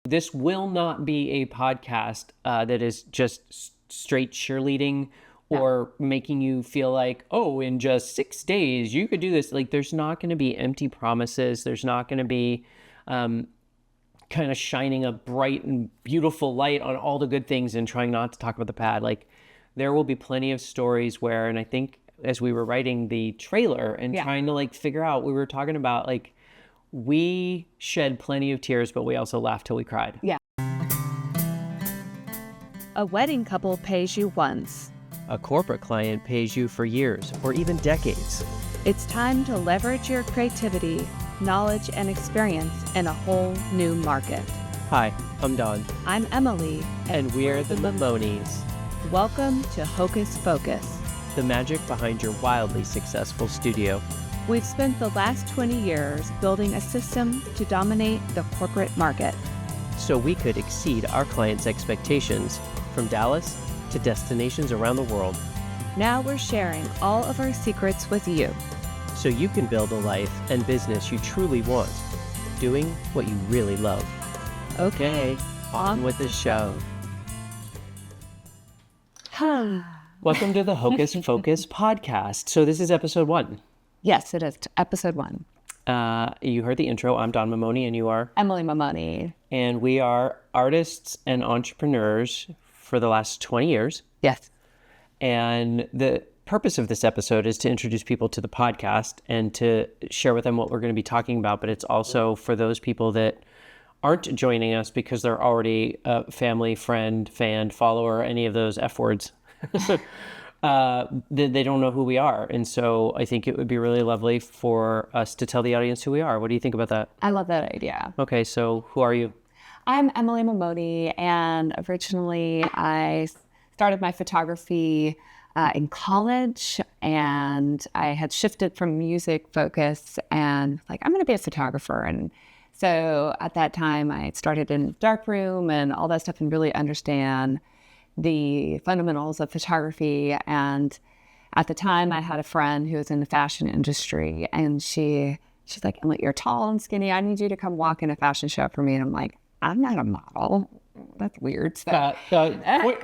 This will not be a podcast that is just straight cheerleading or making you feel like, oh, in just 6 days, you could do this. Like, there's not going to be empty promises. There's not going to be kind of shining a bright and beautiful light on all the good things and trying not to talk about the bad. Like, there will be plenty of stories where, and I think as we were writing the trailer and trying to like figure out, we were talking about like, we shed plenty of tears, but we also laughed till we cried. Yeah. A wedding couple pays you once. A corporate client pays you for years or even decades. It's time to leverage your creativity, knowledge, and experience in a whole new market. Hi, I'm Don. I'm Emily. And we're the Mamones. Welcome to Hocus Focus, the magic behind your wildly successful studio. We've spent the last 20 years building a system to dominate the corporate market, so we could exceed our clients' expectations from Dallas to destinations around the world. Now we're sharing all of our secrets with you, so you can build a life and business you truly want, doing what you really love. Okay, on with the show. Welcome to the Hocus Focus podcast. So this is episode 1. Yes, it is episode 1. You heard the intro. I'm Don Mamone and you are? Emily Mamone. And we are artists and entrepreneurs for the last 20 years. Yes. And the purpose of this episode is to introduce people to the podcast and to share with them what we're going to be talking about. But it's also for those people that aren't joining us because they're already a family, friend, fan, follower, any of those F words. They don't know who we are. And so I think it would be really lovely for us to tell the audience who we are. What do you think about that? I love that idea. Okay, so who are you? I'm Emily Mamone, and originally I started my photography in college, and I had shifted from music focus and like, I'm going to be a photographer. And so at that time I started in darkroom and all that stuff and really understand the fundamentals of photography. And at the time I had a friend who was in the fashion industry, and she's like, Emily, you're tall and skinny. I need you to come walk in a fashion show for me. And I'm like, I'm not a model. That's weird. So.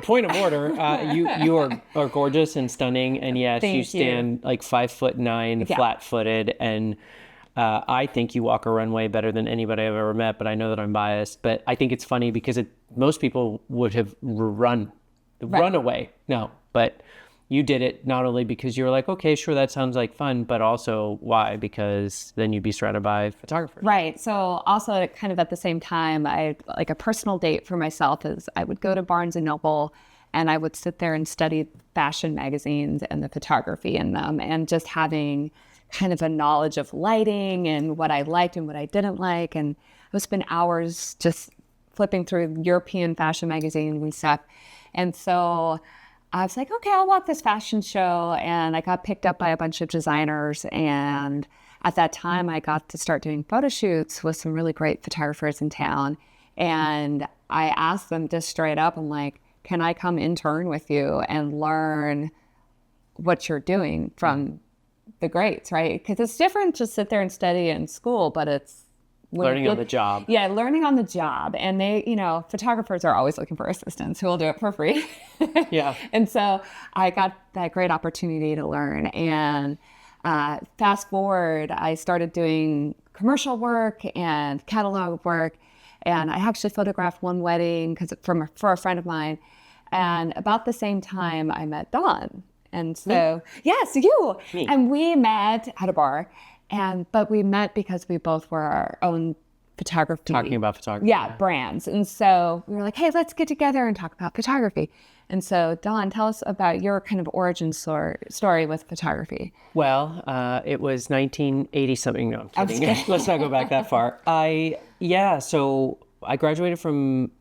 Point of order. You are gorgeous and stunning. And yes, you stand like 5'9", flat-footed. And I think you walk a runway better than anybody I've ever met, but I know that I'm biased. But I think it's funny because most people would have run away. No, but you did it not only because you were like, okay, sure, that sounds like fun, but also why? Because then you'd be surrounded by photographers. Right. So also kind of at the same time, I like a personal date for myself is I would go to Barnes and Noble and I would sit there and study fashion magazines and the photography in them, and just having kind of a knowledge of lighting and what I liked and what I didn't like. And I would spend hours just flipping through European fashion magazines and stuff. And so I was like, okay, I'll walk this fashion show. And I got picked up by a bunch of designers. And at that time, I got to start doing photo shoots with some really great photographers in town. And I asked them just straight up, I'm like, can I come intern with you and learn what you're doing from the greats, right? Because it's different to sit there and study in school, but it's learning on the job. Yeah, learning on the job. And they, photographers are always looking for assistants who will do it for free. Yeah. And so I got that great opportunity to learn. And fast forward, I started doing commercial work and catalog work. And I actually photographed one wedding for a friend of mine. And about the same time, I met Don. And so, yes, you. Me. And we met at a bar. But we met because we both were our own photography. Talking about photography. Yeah, brands. And so we were like, hey, let's get together and talk about photography. And so, Don, tell us about your kind of origin story with photography. Well, it was 1980-something. No, I'm kidding. Let's not go back that far. So I graduated from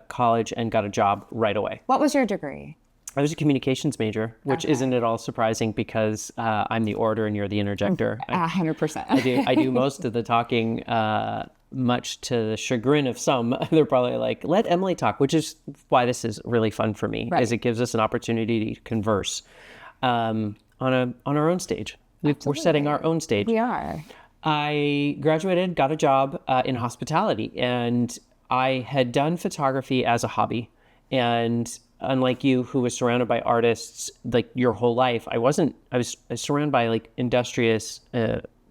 college and got a job right away. What was your degree? I was a communications major, which isn't at all surprising because I'm the orator and you're the interjector. 100%. I do most of the talking, much to the chagrin of some. They're probably like, let Emily talk, which is why this is really fun for me, is it gives us an opportunity to converse on our own stage. We're setting our own stage. We are. I graduated, got a job in hospitality, and I had done photography as a hobby, and unlike you, who was surrounded by artists like your whole life, I was surrounded by like industrious,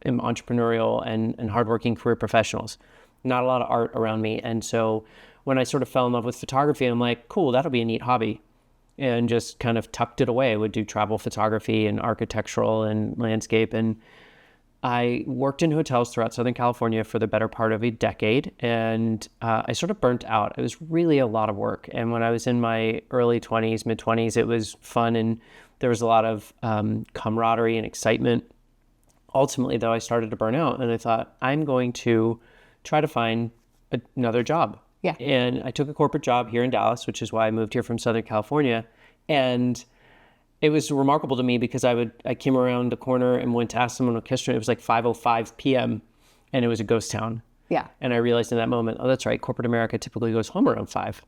entrepreneurial and hardworking career professionals. Not a lot of art around me. And so when I sort of fell in love with photography, I'm like, cool, that'll be a neat hobby. And just kind of tucked it away. I would do travel photography and architectural and landscape. And I worked in hotels throughout Southern California for the better part of a decade. And I sort of burnt out. It was really a lot of work. And when I was in my early 20s, mid 20s, it was fun. And there was a lot of camaraderie and excitement. Ultimately, though, I started to burn out. And I thought, I'm going to try to find another job. Yeah. And I took a corporate job here in Dallas, which is why I moved here from Southern California. And it was remarkable to me because I came around the corner and went to ask someone on Orchestra. It was like 5:05 p.m. and it was a ghost town. Yeah. And I realized in that moment, oh, that's right. Corporate America typically goes home around 5.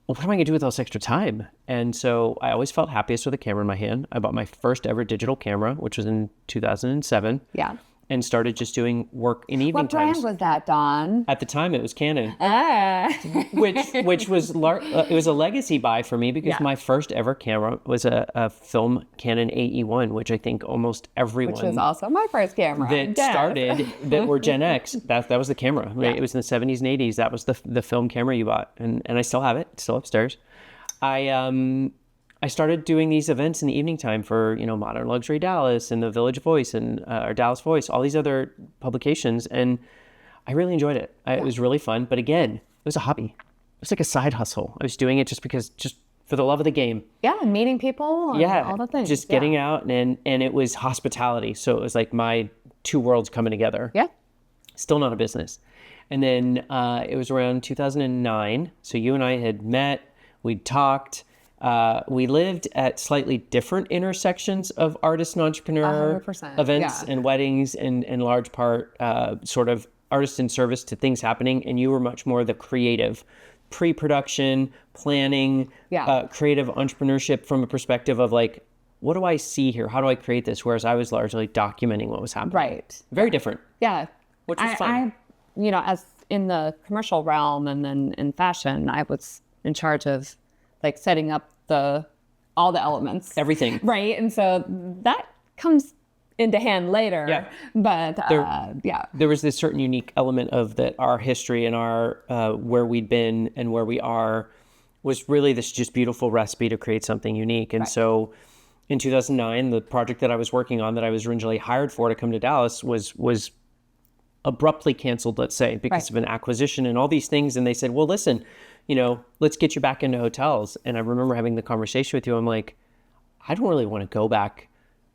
Well, what am I going to do with all this extra time? And so I always felt happiest with a camera in my hand. I bought my first ever digital camera, which was in 2007. Yeah. And started just doing work in evening What brand times. was that, Don? At the time, it was Canon, Ah. which was it was a legacy buy for me because my first ever camera was a film Canon AE1, which I think almost everyone Which was also my first camera. that Yes. started that were Gen X, that was the camera. Right? It was in the 70s and 80s. That was the film camera you bought, and I still have it, still upstairs. I started doing these events in the evening time for, Modern Luxury Dallas and the Village Voice and or Dallas Voice, all these other publications. And I really enjoyed it. It was really fun. But again, it was a hobby. It was like a side hustle. I was doing it just for the love of the game. Yeah, and meeting people and all the things. Just getting out. And it was hospitality. So it was like my two worlds coming together. Yeah. Still not a business. And then it was around 2009. So you and I had met, we'd talked. We lived at slightly different intersections of artist and entrepreneur 100%, events and weddings, and in large part, sort of artist in service to things happening. And you were much more the creative, pre-production, planning, creative entrepreneurship from a perspective of like, what do I see here? How do I create this? Whereas I was largely documenting what was happening. Right. Very different. Yeah. Which was fun. As in the commercial realm and then in fashion, I was in charge of like setting up all the elements. Everything. Right. And so that comes into hand later. Yeah. But there was this certain unique element of that our history and our where we'd been and where we are was really this just beautiful recipe to create something unique. And so in 2009, the project that I was working on that I was originally hired for to come to Dallas was abruptly canceled, let's say, because of an acquisition and all these things. And they said, well, listen, let's get you back into hotels. And I remember having the conversation with you. I'm like, I don't really want to go back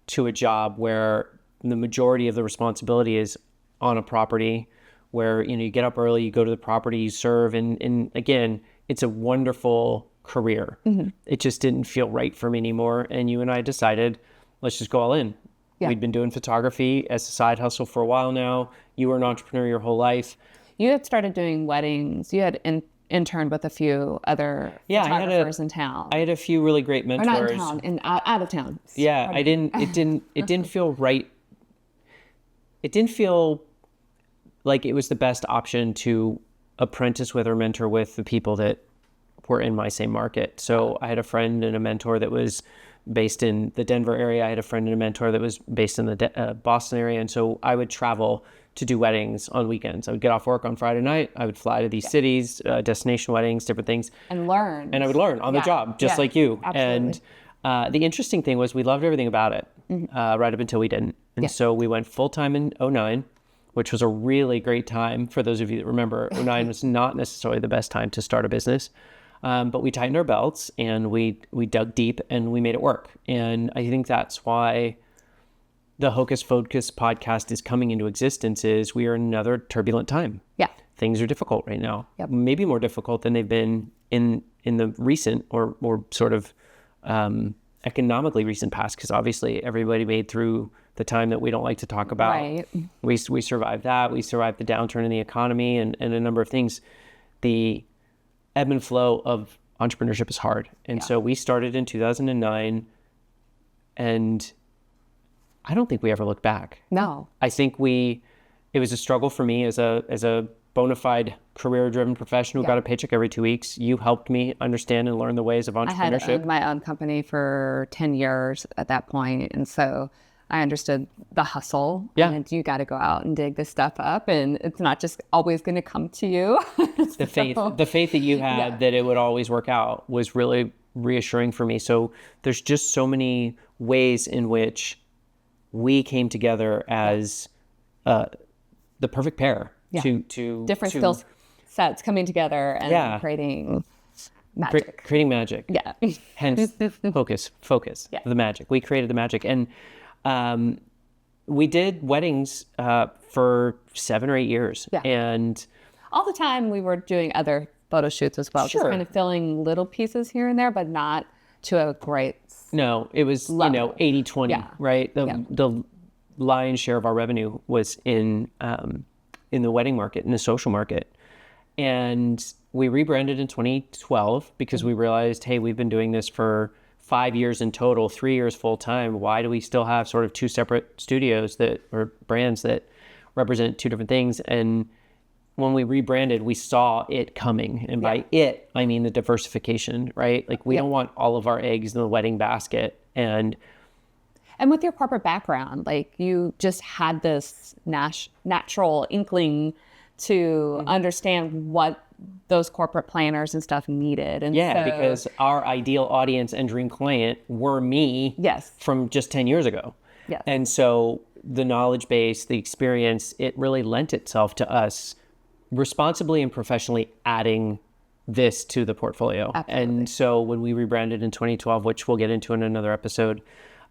to a job where the majority of the responsibility is on a property where, you get up early, you go to the property, you serve. And again, it's a wonderful career. Mm-hmm. It just didn't feel right for me anymore. And you and I decided, let's just go all in. Yeah. We'd been doing photography as a side hustle for a while now. You were an entrepreneur your whole life. You had started doing weddings. You had interned with a few other photographers in town. I had a few really great mentors. Or not in town, out of town. Yeah, it didn't feel right. It didn't feel like it was the best option to apprentice with or mentor with the people that were in my same market. So I had a friend and a mentor that was based in the Denver area. I had a friend and a mentor that was based in the Boston area. And so I would travel to do weddings on weekends. I would get off work on Friday night. I would fly to these cities, destination weddings, different things. And learn. And I would learn on the job, just like you. Absolutely. And the interesting thing was we loved everything about it, right up until we didn't. And so we went full-time in 2009, which was a really great time. For those of you that remember, 2009 was not necessarily the best time to start a business. But we tightened our belts and we dug deep and we made it work. And I think that's why the Hocus Focus podcast is coming into existence. Is we are in another turbulent time. Yeah. Things are difficult right now. Yep. Maybe more difficult than they've been in the recent or sort of economically recent past, because obviously everybody made through the time that we don't like to talk about. Right. We survived that. We survived the downturn in the economy and a number of things. The ebb and flow of entrepreneurship is hard. And so we started in 2009, and I don't think we ever looked back. No. I think it was a struggle for me as a bona fide career-driven professional who got a paycheck every 2 weeks. You helped me understand and learn the ways of entrepreneurship. I had owned my own company for 10 years at that point, and so I understood the hustle. Yeah. And you got to go out and dig this stuff up, and it's not just always going to come to you. The faith that you had that it would always work out was really reassuring for me. So there's just so many ways in which we came together as the perfect pair to different skill sets coming together and creating magic. Creating magic. Yeah. Hence Hocus Focus, the magic. We created the magic. And we did weddings for 7 or 8 years. Yeah. And all the time we were doing other photo shoots as well. Just kind of filling little pieces here and there, but not to a great No, it was, level. 80-20, right? The lion's share of our revenue was in the wedding market, in the social market. And we rebranded in 2012 because we realized, hey, we've been doing this for 5 years in total, 3 years full time. Why do we still have sort of 2 separate studios or brands that represent 2 different things? And when we rebranded, we saw it coming. And by it, I mean the diversification, right? Like we don't want all of our eggs in the wedding basket. And with your corporate background, like you just had this natural inkling to understand what those corporate planners and stuff needed. And because our ideal audience and dream client were me from just 10 years ago. Yes. And so the knowledge base, the experience, it really lent itself to us responsibly and professionally adding this to the portfolio. Absolutely. And so when we rebranded in 2012, which we'll get into in another episode,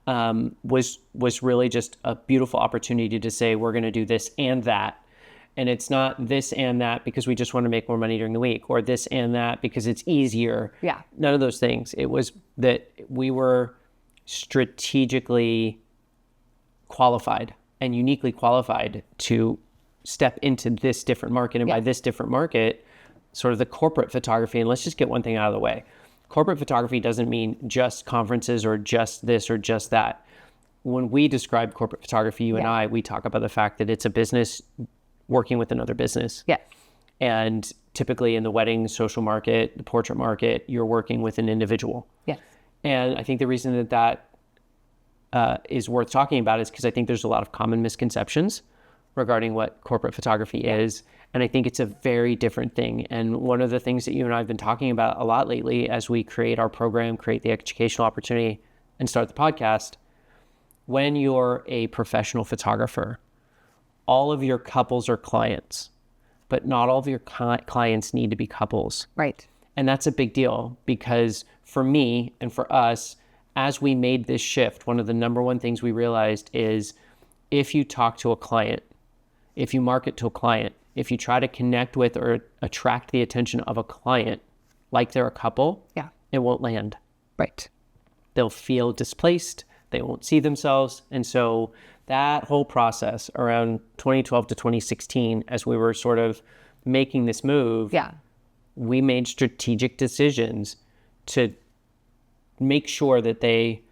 was really just a beautiful opportunity to say, we're going to do this and that. And it's not this and that because we just want to make more money during the week, or this and that because it's easier. Yeah. None of those things. It was that we were strategically qualified and uniquely qualified to step into this different market. And by this different market, sort of the corporate photography. And let's just get one thing out of the way. Corporate photography doesn't mean just conferences or just this or just that. When we describe corporate photography, you and I, we talk about the fact that it's a business working with another business. Yeah. And typically in the wedding social market, the portrait market, you're working with an individual. Yeah. And I think the reason that is worth talking about is because I think there's a lot of common misconceptions regarding what corporate photography is. And I think it's a very different thing. And one of the things that you and I have been talking about a lot lately as we create our program, create the educational opportunity, and start the podcast, when you're a professional photographer, all of your couples are clients, but not all of your clients need to be couples. Right. And that's a big deal because for me and for us, as we made this shift, one of the number one things we realized is if you talk to a client, if you market to a client, if you try to connect with or attract the attention of a client like they're a couple, it won't land. Right. They'll feel displaced. They won't see themselves. And so that whole process around 2012 to 2016, as we were sort of making this move, we made strategic decisions to make sure that they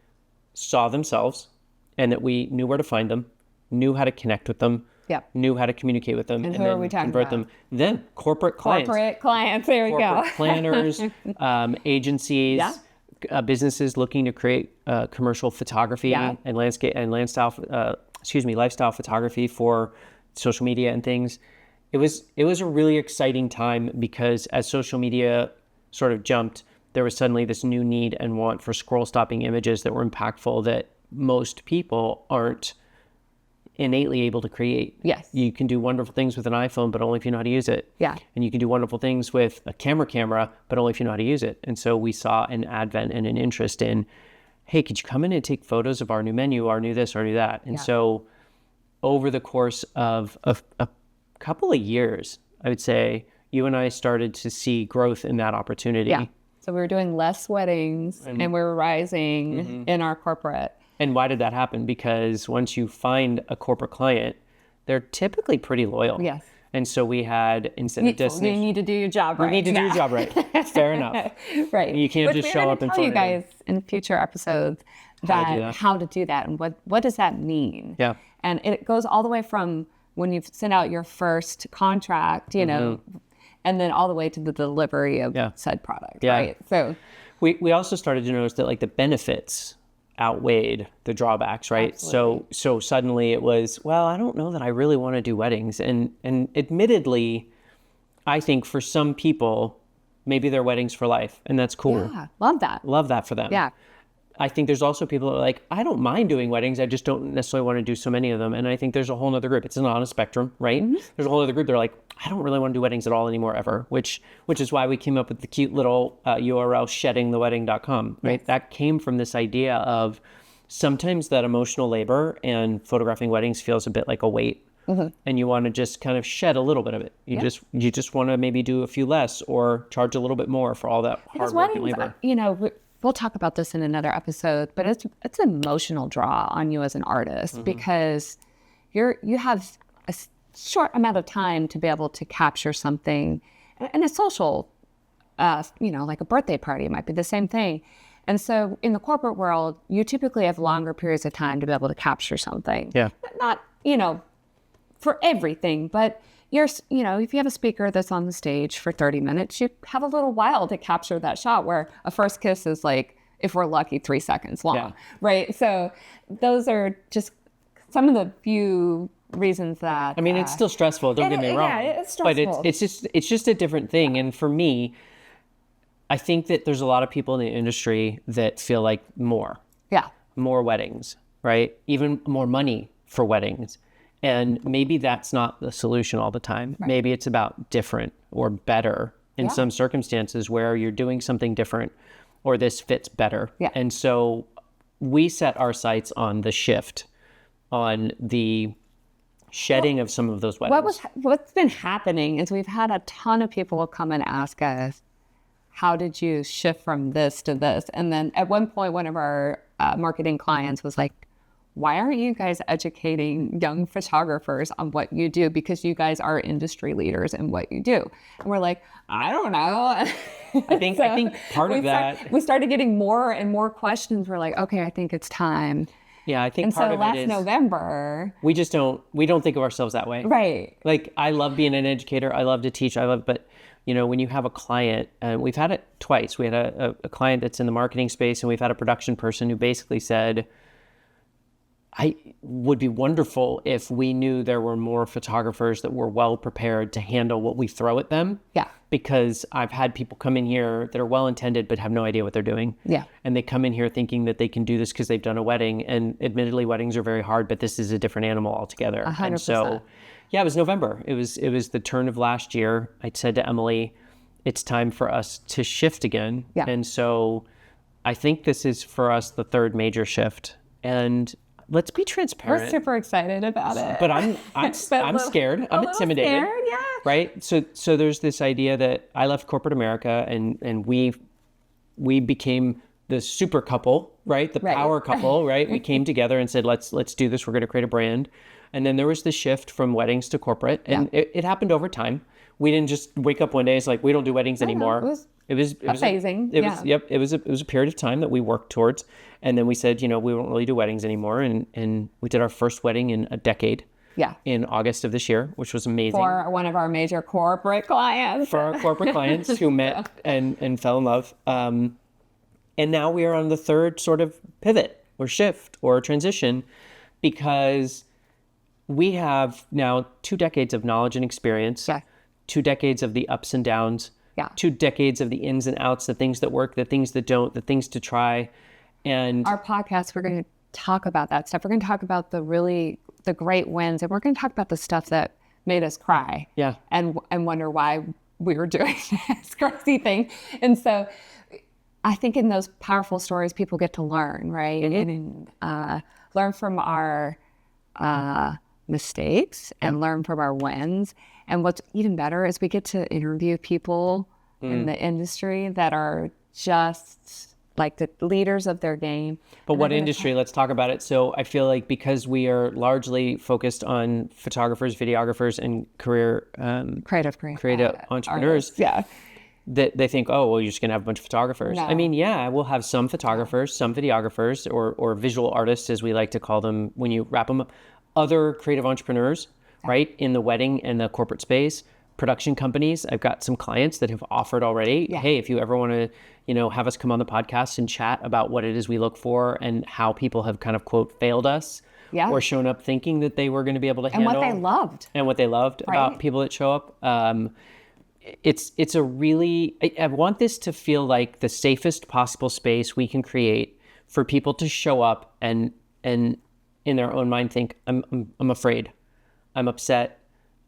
saw themselves and that we knew where to find them, knew how to connect with them, knew how to communicate with them, and who are we talking about? Them. Then corporate clients. Corporate clients, there we go. Corporate planners, agencies, businesses looking to create commercial photography and lifestyle photography for social media and things. It was a really exciting time because as social media sort of jumped, there was suddenly this new need and want for scroll stopping images that were impactful that most people aren't innately able to create. Yes. You can do wonderful things with an iPhone, but only if you know how to use it. Yeah. And you can do wonderful things with a camera, but only if you know how to use it. And so we saw an advent and an interest in, hey, could you come in and take photos of our new menu, our new this, our new that? And so over the course of a couple of years, I would say, you and I started to see growth in that opportunity. Yeah. So we were doing less weddings and we were rising in our corporate. And why did that happen? Because once you find a corporate client, they're typically pretty loyal. Yes. And so we had, instead of destination... You need to do your job right. You need to do your job right. Fair enough. Right. You can't just show up in front of you guys in future episodes how to do that and what does that mean? Yeah. And it goes all the way from when you've sent out your first contract, you know, and then all the way to the delivery of said product, right? So we also started to notice that like the benefits outweighed the drawbacks, right? Absolutely. So suddenly it was, well, I don't know that I really want to do weddings. And admittedly, I think for some people, maybe they're weddings for life, and that's cool. Yeah, love that. Love that for them. Yeah. I think there's also people that are like, I don't mind doing weddings. I just don't necessarily want to do so many of them. And I think there's a whole other group. It's not on a spectrum, right? There's a whole other group. They're like, I don't really want to do weddings at all anymore ever, which is why we came up with the cute little URL sheddingthewedding.com, right? Yes. That came from this idea of sometimes that emotional labor and photographing weddings feels a bit like a weight. And you want to just kind of shed a little bit of it. You just want to maybe do a few less or charge a little bit more for all that hard work and labor. You know, we'll talk about this in another episode, but it's an emotional draw on you as an artist because you have a short amount of time to be able to capture something. And a social, you know, like a birthday party, it might be the same thing. And so in the corporate world, you typically have longer periods of time to be able to capture something. Yeah. Not, you know, for everything, but you know, if you have a speaker that's on the stage for 30 minutes, you have a little while to capture that shot where a first kiss is like, if we're lucky, 3 seconds long, right? So those are just some of the few reasons that... I mean, it's still stressful, don't get me wrong. Yeah, it's stressful. But it's just a different thing. And for me, I think that there's a lot of people in the industry that feel like more weddings, right? Even more money for weddings. And maybe that's not the solution all the time. Right. Maybe it's about different or better in some circumstances where you're doing something different or this fits better. Yeah. And so we set our sights on the shift, on the shedding of some of those weddings. What's been happening is we've had a ton of people come and ask us, how did you shift from this to this? And then at one point, one of our marketing clients was like, why aren't you guys educating young photographers on what you do? Because you guys are industry leaders in what you do. And we're like, I don't know. I think part of that... we started getting more and more questions. We're like, okay, I think it's time. Yeah, I think part of it is... And so last November... We don't think of ourselves that way. Right. Like, I love being an educator. I love to teach. But, you know, when you have a client, and we've had it twice. We had a client that's in the marketing space, and we've had a production person who basically said... I would be wonderful if we knew there were more photographers that were well prepared to handle what we throw at them. Yeah. Because I've had people come in here that are well intended but have no idea what they're doing. Yeah. And they come in here thinking that they can do this because they've done a wedding. And admittedly, weddings are very hard, but this is a different animal altogether. 100%. And so, yeah, it was November. It was the turn of last year. I said to Emily, it's time for us to shift again. Yeah. And so I think this is for us the third major shift. And let's be transparent. We're super excited about it. But I'm scared. I'm intimidated. Scared, yeah. Right? So there's this idea that I left corporate America and we became the super couple, right? The power couple, right? We came together and said, let's do this. We're going to create a brand. And then there was the shift from weddings to corporate. And it happened over time. We didn't just wake up one day and it's like, we don't do weddings anymore. It was amazing. It was a period of time that we worked towards. And then we said, you know, we won't really do weddings anymore. And we did our first wedding in a decade. Yeah. In August of this year, which was amazing. For one of our major corporate clients. For our corporate clients who met and fell in love. And now we are on the third sort of pivot or shift or transition because we have now 2 decades of knowledge and experience. Yeah. 2 decades of the ups and downs. Yeah. 2 decades of the ins and outs, the things that work, the things that don't, the things to try. And our podcast, we're going to talk about that stuff. We're going to talk about the great wins, and we're going to talk about the stuff that made us cry. Yeah. And wonder why we were doing this crazy thing. And so I think in those powerful stories, people get to learn, right? Mm-hmm. And learn from our mistakes and learn from our wins. And what's even better is we get to interview people in the industry that are just like the leaders of their game. But what industry? Let's talk about it. So I feel like because we are largely focused on photographers, videographers, and creative entrepreneurs, that they think, oh, well, you're just going to have a bunch of photographers. No. I mean, yeah, we'll have some photographers, some videographers, or visual artists, as we like to call them when you wrap them up. Other creative entrepreneurs, right? In the wedding and the corporate space, production companies. I've got some clients that have offered already. Yeah. Hey, if you ever want to, have us come on the podcast and chat about what it is we look for and how people have kind of quote failed us or shown up thinking that they were going to be able to handle. And what they loved. About people that show up. It's a really, I want this to feel like the safest possible space we can create for people to show up and in their own mind think, I'm afraid, I'm upset,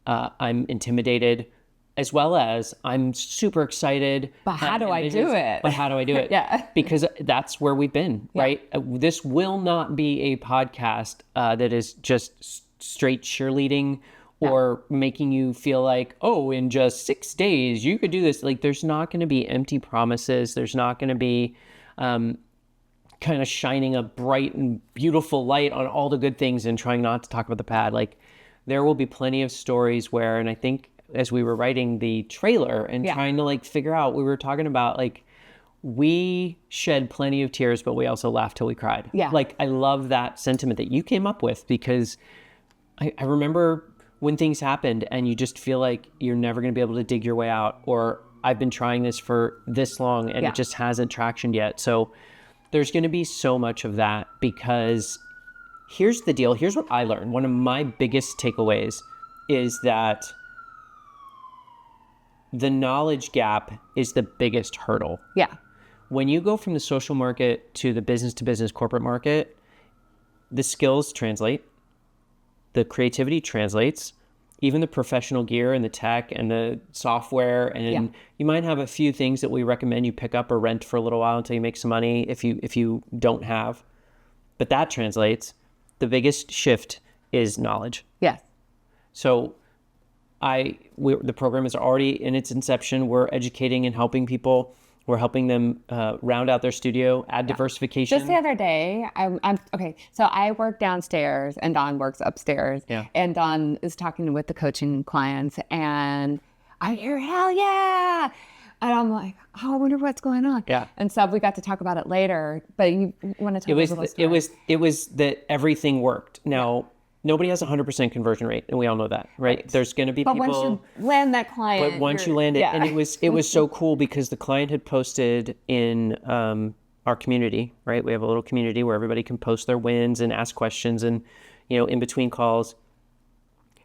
I'm intimidated, as well as I'm super excited. But how do I do it? But how do I do it? Yeah. Because that's where we've been, right? This will not be a podcast that is just straight cheerleading or making you feel like, oh, in just 6 days, you could do this. Like, there's not going to be empty promises. There's not going to be kind of shining a bright and beautiful light on all the good things and trying not to talk about the bad. Like, there will be plenty of stories where, and I think as we were writing the trailer and trying to like figure out, we were talking about like, we shed plenty of tears, but we also laughed till we cried. Yeah. Like, I love that sentiment that you came up with, because I remember when things happened and you just feel like you're never going to be able to dig your way out, or I've been trying this for this long and it just hasn't traction yet. So there's going to be so much of that, because here's the deal. Here's what I learned. One of my biggest takeaways is that the knowledge gap is the biggest hurdle. Yeah. When you go from the social market to the business to business corporate market, the skills translate, the creativity translates, even the professional gear and the tech and the software. And you might have a few things that we recommend you pick up or rent for a little while until you make some money if you don't have. But that translates. The biggest shift is knowledge. Yes. So the program is already in its inception. We're educating and helping people. We're helping them round out their studio, add diversification. Just the other day, I'm okay. So I work downstairs and Don works upstairs. Yeah. And Don is talking with the coaching clients and I hear, hell yeah. And I'm like, oh, I wonder what's going on. Yeah. And so we got to talk about it later, but you want to tell us a little story? It was that everything worked. Now, nobody has a 100% conversion rate, and we all know that, right? There's going to be but people. But once you land that client. But once you land it, and it was so cool because the client had posted in our community, right? We have a little community where everybody can post their wins and ask questions, and in between calls,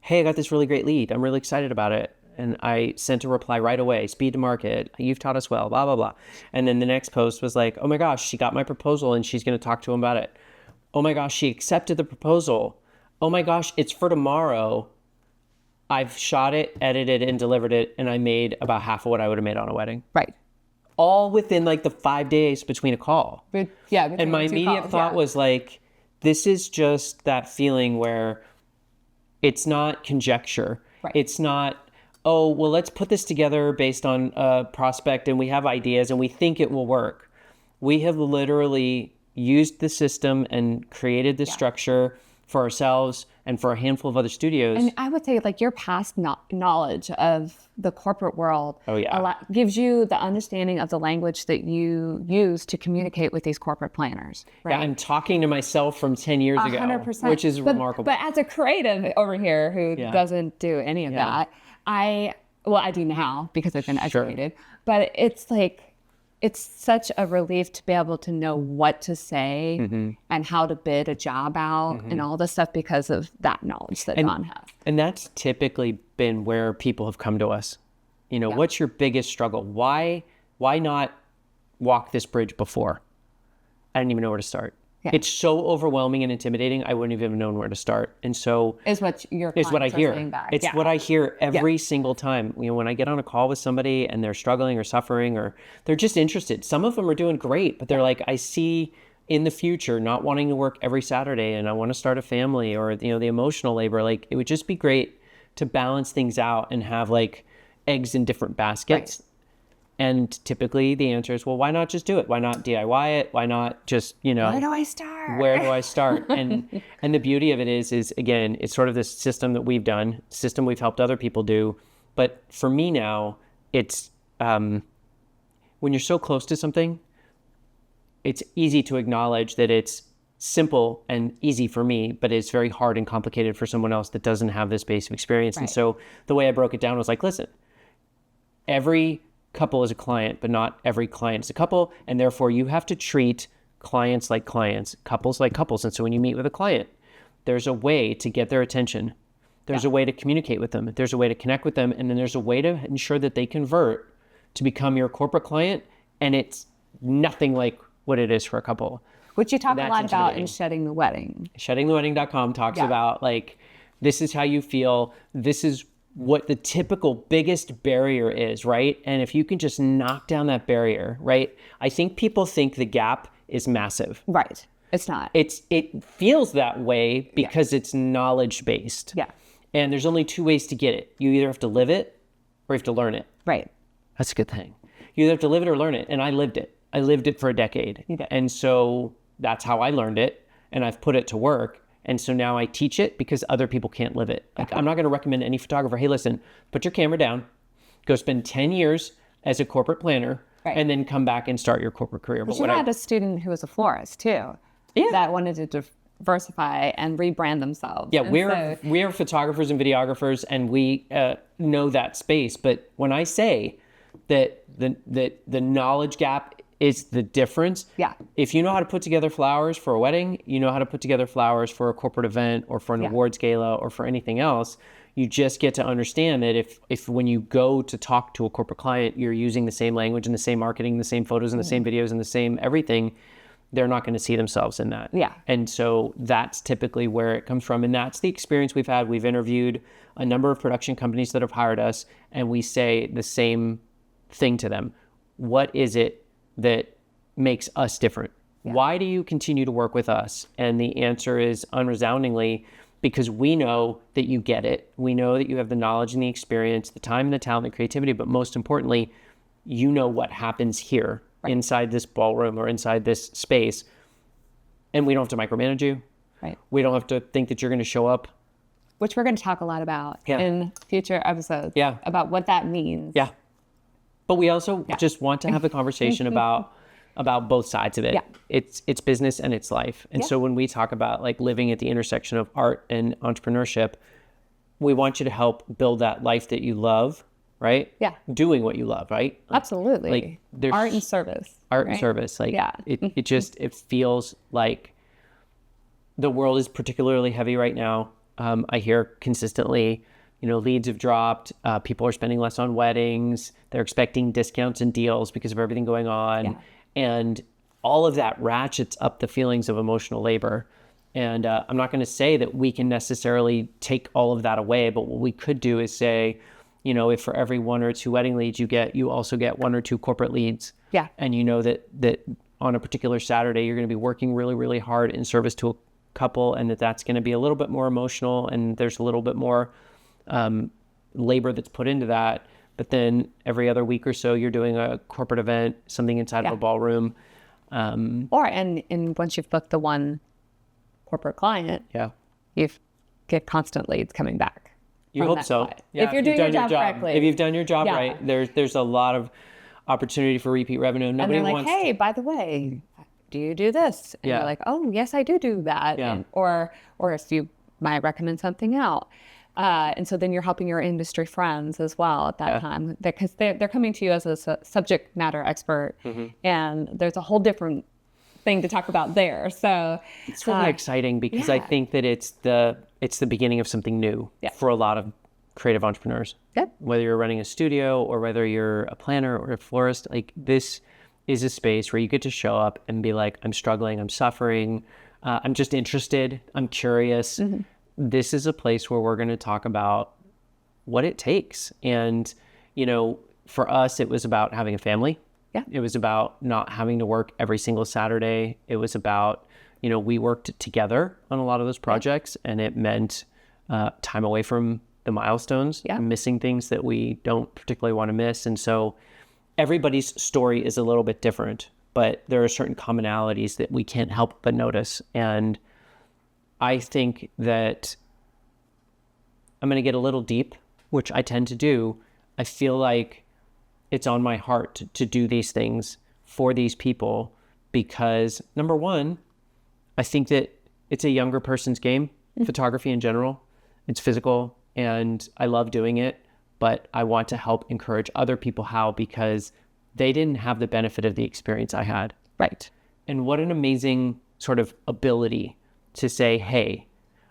hey, I got this really great lead. I'm really excited about it. And I sent a reply right away, speed to market, you've taught us well, blah, blah, blah. And then the next post was like, oh my gosh, she got my proposal and she's going to talk to him about it. Oh my gosh, she accepted the proposal. Oh my gosh, it's for tomorrow. I've shot it, edited and delivered it, and I made about half of what I would have made on a wedding. Right. All within like the 5 days between a call. And my immediate thought was like, this is just that feeling where it's not conjecture. Right. It's not, oh, well, let's put this together based on a prospect and we have ideas and we think it will work. We have literally used the system and created the structure for ourselves and for a handful of other studios. And I would say like your past knowledge of the corporate world gives you the understanding of the language that you use to communicate with these corporate planners. Right? Yeah, I'm talking to myself from 10 years ago, 100%. which is remarkable. But as a creative over here who doesn't do any of that, I do now because I've been educated, but it's like, it's such a relief to be able to know what to say and how to bid a job out and all this stuff because of that knowledge that Don has. And that's typically been where people have come to us. What's your biggest struggle? Why not walk this bridge before? I didn't even know where to start. Yeah. It's so overwhelming and intimidating. I wouldn't have even known where to start. And so is what I hear. It's what I hear every single time. When I get on a call with somebody and they're struggling or suffering or they're just interested. Some of them are doing great, but they're like, I see in the future not wanting to work every Saturday and I want to start a family, or the emotional labor. Like, it would just be great to balance things out and have like eggs in different baskets. Right. And typically the answer is, well, why not just do it? Why not DIY it? Why not just, where do I start? Where do I start? And the beauty of it is again, it's sort of this system that we've done, system we've helped other people do. But for me now, it's when you're so close to something, it's easy to acknowledge that it's simple and easy for me, but it's very hard and complicated for someone else that doesn't have this base of experience. And so the way I broke it down was like, listen, every couple is a client, but not every client is a couple. And therefore you have to treat clients like clients, couples like couples. And so when you meet with a client, there's a way to get their attention. There's a way to communicate with them. There's a way to connect with them. And then there's a way to ensure that they convert to become your corporate client. And it's nothing like what it is for a couple. Which you talk a lot about in Shedding the Wedding. Sheddingthewedding.com talks about like, this is how you feel. This is what the typical biggest barrier is, right? And if you can just knock down that barrier, right? I think people think the gap is massive. Right. It's not. It feels that way because it's knowledge-based. Yeah. And there's only two ways to get it. You either have to live it or you have to learn it. Right. That's a good thing. You either have to live it or learn it. And I lived it. I lived it for a decade. And so that's how I learned it. And I've put it to work. And so now I teach it because other people can't live it. Like, I'm not going to recommend any photographer, hey, listen, put your camera down, go spend 10 years as a corporate planner, and then come back and start your corporate career. But you had a student who was a florist too, that wanted to diversify and rebrand themselves. Yeah, we are photographers and videographers, and we know that space. But when I say that the knowledge gap is the difference. Yeah. If you know how to put together flowers for a wedding, you know how to put together flowers for a corporate event or for an awards gala or for anything else. You just get to understand that if when you go to talk to a corporate client, you're using the same language and the same marketing, the same photos and the same videos and the same everything, they're not going to see themselves in that. Yeah. And so that's typically where it comes from. And that's the experience we've had. We've interviewed a number of production companies that have hired us, and we say the same thing to them. What is it that makes us different? Why do you continue to work with us? And the answer is unresoundingly, because we know that you get it. We know that you have the knowledge and the experience, the time and the talent and creativity, but most importantly, you know what happens here inside this ballroom or inside this space. And we don't have to micromanage you. Right. We don't have to think that you're going to show up. Which we're going to talk a lot about in future episodes. Yeah. About what that means. Yeah. But we also just want to have a conversation about both sides of it. Yeah. It's business and it's life. And so when we talk about like living at the intersection of art and entrepreneurship, we want you to help build that life that you love, right? Yeah. Doing what you love, right? Absolutely. Like there's art and service. Art and service. Like it feels like the world is particularly heavy right now. I hear consistently, leads have dropped. People are spending less on weddings. They're expecting discounts and deals because of everything going on. Yeah. And all of that ratchets up the feelings of emotional labor. And I'm not going to say that we can necessarily take all of that away, but what we could do is say, if for every 1 or 2 wedding leads you also get 1 or 2 corporate leads. Yeah. And you know that on a particular Saturday, you're going to be working really, really hard in service to a couple, and that's going to be a little bit more emotional, and there's a little bit more labor that's put into that. But then every other week or so, you're doing a corporate event, something inside of a ballroom. And once you've booked the one corporate client, you get constant leads coming back. You hope so. Yeah, if you're doing your job correctly. If you've done your job right, there's a lot of opportunity for repeat revenue. Nobody and they're like, hey, by the way, do you do this? And you're like, oh, yes, I do that. Yeah. Or if you might recommend something out. And so then you're helping your industry friends as well at that time, because they're coming to you as a subject matter expert, and there's a whole different thing to talk about there. So it's really exciting because I think that it's the beginning of something new for a lot of creative entrepreneurs. Yep. Whether you're running a studio or whether you're a planner or a florist, like this is a space where you get to show up and be like, I'm struggling, I'm suffering, I'm just interested, I'm curious. This is a place where we're going to talk about what it takes. And, for us, it was about having a family. Yeah. It was about not having to work every single Saturday. It was about, we worked together on a lot of those projects, and it meant time away from the milestones, missing things that we don't particularly want to miss. And so everybody's story is a little bit different, but there are certain commonalities that we can't help but notice. And I think that I'm going to get a little deep, which I tend to do. I feel like it's on my heart to do these things for these people because, number one, I think that it's a younger person's game, photography in general. It's physical and I love doing it, but I want to help encourage other people how, because they didn't have the benefit of the experience I had. Right. And what an amazing sort of ability to say, hey,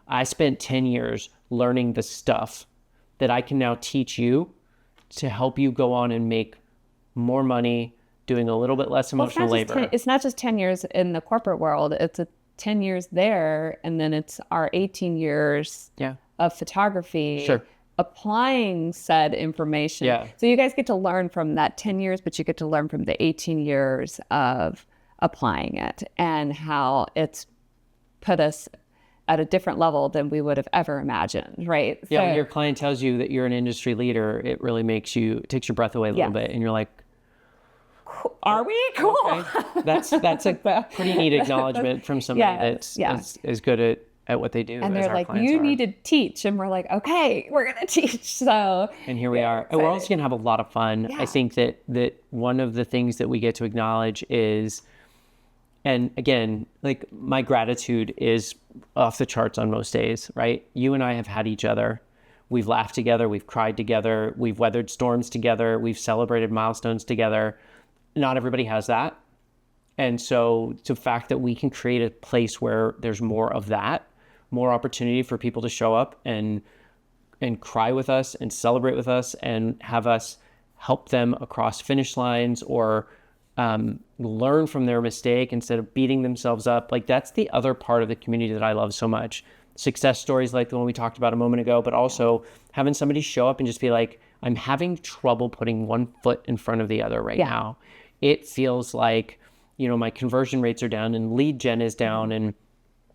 I spent 10 years learning the stuff that I can now teach you to help you go on and make more money, doing a little bit less emotional labor. It's not just 10 years in the corporate world. It's 10 years there. And then it's our 18 years of photography. Sure. Applying said information. Yeah. So you guys get to learn from that 10 years, but you get to learn from the 18 years of applying it and how it's put us at a different level than we would have ever imagined, right? Yeah, when your client tells you that you're an industry leader, it really takes your breath away a little bit, and you're like, are we? Cool. Okay. That's a pretty neat acknowledgement from somebody that's is good at what they do. And they're like, you need to teach. And we're like, okay, we're going to teach. So, and here we are. And we're also going to have a lot of fun. Yeah. I think that one of the things that we get to acknowledge is, and again, like my gratitude is off the charts on most days, right? You and I have had each other. We've laughed together. We've cried together. We've weathered storms together. We've celebrated milestones together. Not everybody has that. And so the fact that we can create a place where there's more of that, more opportunity for people to show up and cry with us and celebrate with us and have us help them across finish lines or learn from their mistake instead of beating themselves up. Like that's the other part of the community that I love so much. Success stories like the one we talked about a moment ago, but also having somebody show up and just be like, I'm having trouble putting one foot in front of the other right now. It feels like, my conversion rates are down and lead gen is down and,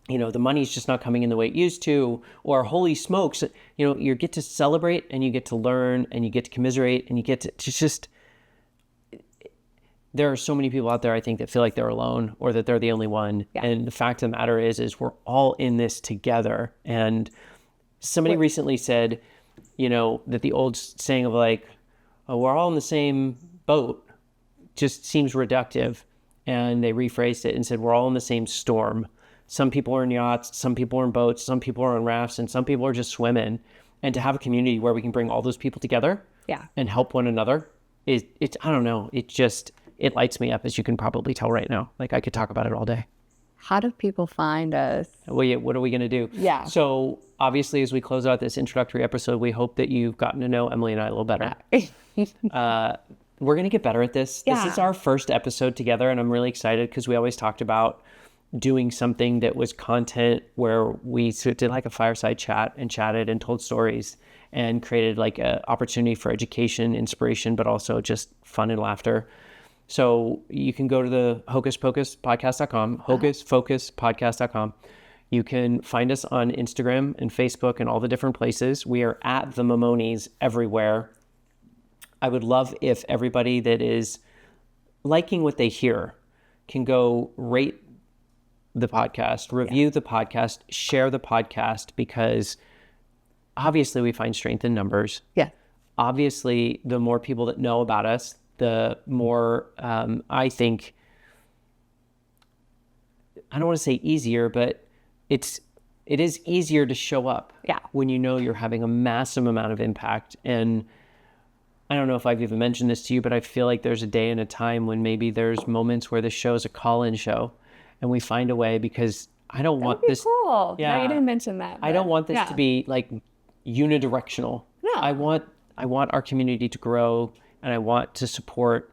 the money's just not coming in the way it used to, or holy smokes, you get to celebrate and you get to learn and you get to commiserate and you get to just, there are so many people out there, I think, that feel like they're alone or that they're the only one. Yeah. And the fact of the matter is we're all in this together. And somebody recently said, that the old saying of like, oh, we're all in the same boat just seems reductive. And they rephrased it and said, we're all in the same storm. Some people are in yachts, some people are in boats, some people are on rafts, and some people are just swimming. And to have a community where we can bring all those people together and help one another, it's I don't know, it lights me up, as you can probably tell right now. Like I could talk about it all day. How do people find us? Well, what are we going to do? Yeah. So obviously, as we close out this introductory episode, we hope that you've gotten to know Emily and I a little better. We're going to get better at this. Yeah. This is our first episode together, and I'm really excited because we always talked about doing something that was content where we did like a fireside chat and chatted and told stories and created like an opportunity for education, inspiration, but also just fun and laughter. So you can go to the hocusfocuspodcast.com, hocusfocuspodcast.com. You can find us on Instagram and Facebook and all the different places. We are at the Mamones everywhere. I would love if everybody that is liking what they hear can go rate the podcast, review the podcast, share the podcast, because obviously we find strength in numbers. Yeah. Obviously, the more people that know about us, the more I think, I don't want to say easier, but it is easier to show up when you know you're having a massive amount of impact. And I don't know if I've even mentioned this to you, but I feel like there's a day and a time when maybe there's moments where the show is a call-in show and we find a way, because I don't want this. Cool. Yeah. No, you didn't mention that. I don't want this to be like unidirectional. No. I want our community to grow, and I want to support.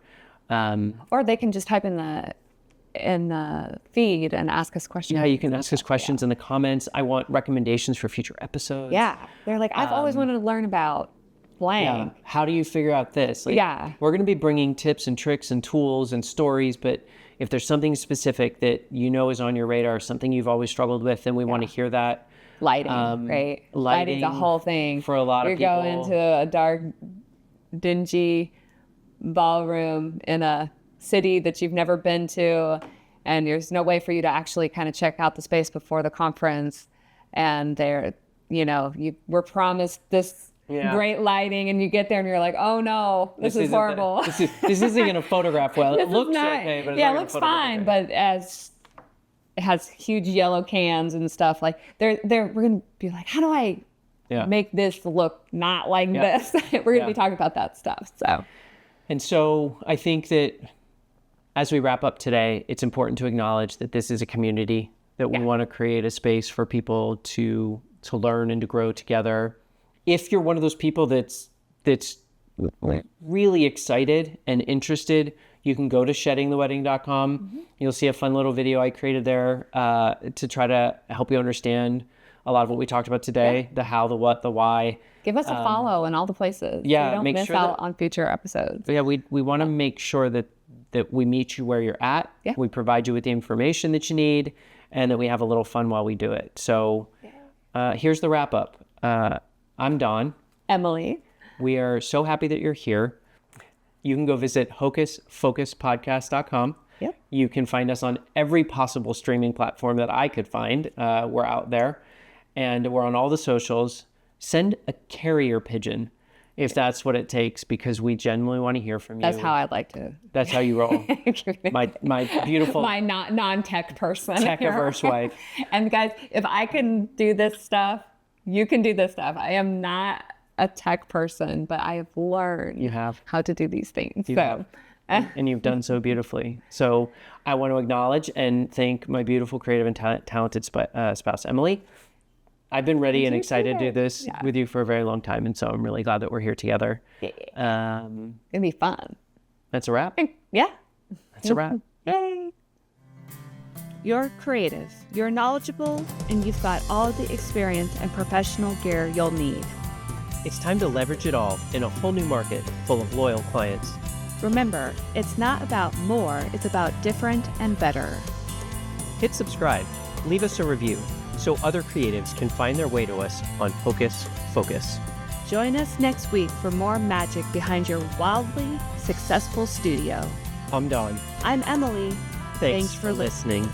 Or they can just type in the feed and ask us questions. Yeah, you can ask us questions in the comments. I want recommendations for future episodes. Yeah, they're like, I've always wanted to learn about blank. Yeah. How do you figure out this? Like, we're going to be bringing tips and tricks and tools and stories, but if there's something specific that is on your radar, something you've always struggled with, then we want to hear that. Lighting, right? Lighting's a whole thing. For a lot of people. You're going to a dark, dingy ballroom in a city that you've never been to, and there's no way for you to actually kind of check out the space before the conference, and you were promised this great lighting, and you get there and you're like, oh no, this is horrible. This isn't going to photograph well. It looks okay, but it's not it looks fine. But as it has huge yellow cans and stuff. Like we're going to be like, how do I make this look not like this? We're going to be talking about that stuff. And so I think that as we wrap up today, it's important to acknowledge that this is a community, that we want to create a space for people to learn and to grow together. If you're one of those people that's really excited and interested, you can go to sheddingthewedding.com. You'll see a fun little video I created there to try to help you understand a lot of what we talked about today, the how, the what, the why. Give us a follow in all the places. Yeah, so you don't miss out on future episodes. Yeah, we want to make sure that we meet you where you're at. Yeah. We provide you with the information that you need, and that we have a little fun while we do it. So here's the wrap up. I'm Don. Emily. We are so happy that you're here. You can go visit hocusfocuspodcast.com. Yep. You can find us on every possible streaming platform that I could find. We're out there, and we're on all the socials. Send a carrier pigeon if that's what it takes, because we genuinely want to hear from you. That's how I'd like to. That's how you roll. my beautiful my non-tech person, tech-averse wife. And guys, if I can do this stuff, you can do this stuff. I am not a tech person, but I have learned how to do these things. And you've done so beautifully. So I want to acknowledge and thank my beautiful, creative, and talented spouse, Emily. I've been ready and excited to do this with you for a very long time, and so I'm really glad that we're here together. It'll be fun. That's a wrap? Yeah. That's a wrap. Yay. You're creative, you're knowledgeable, and you've got all the experience and professional gear you'll need. It's time to leverage it all in a whole new market full of loyal clients. Remember, it's not about more, it's about different and better. Hit subscribe, leave us a review, so other creatives can find their way to us on Hocus Focus. Join us next week for more magic behind your wildly successful studio. I'm Don. I'm Emily. Thanks for listening.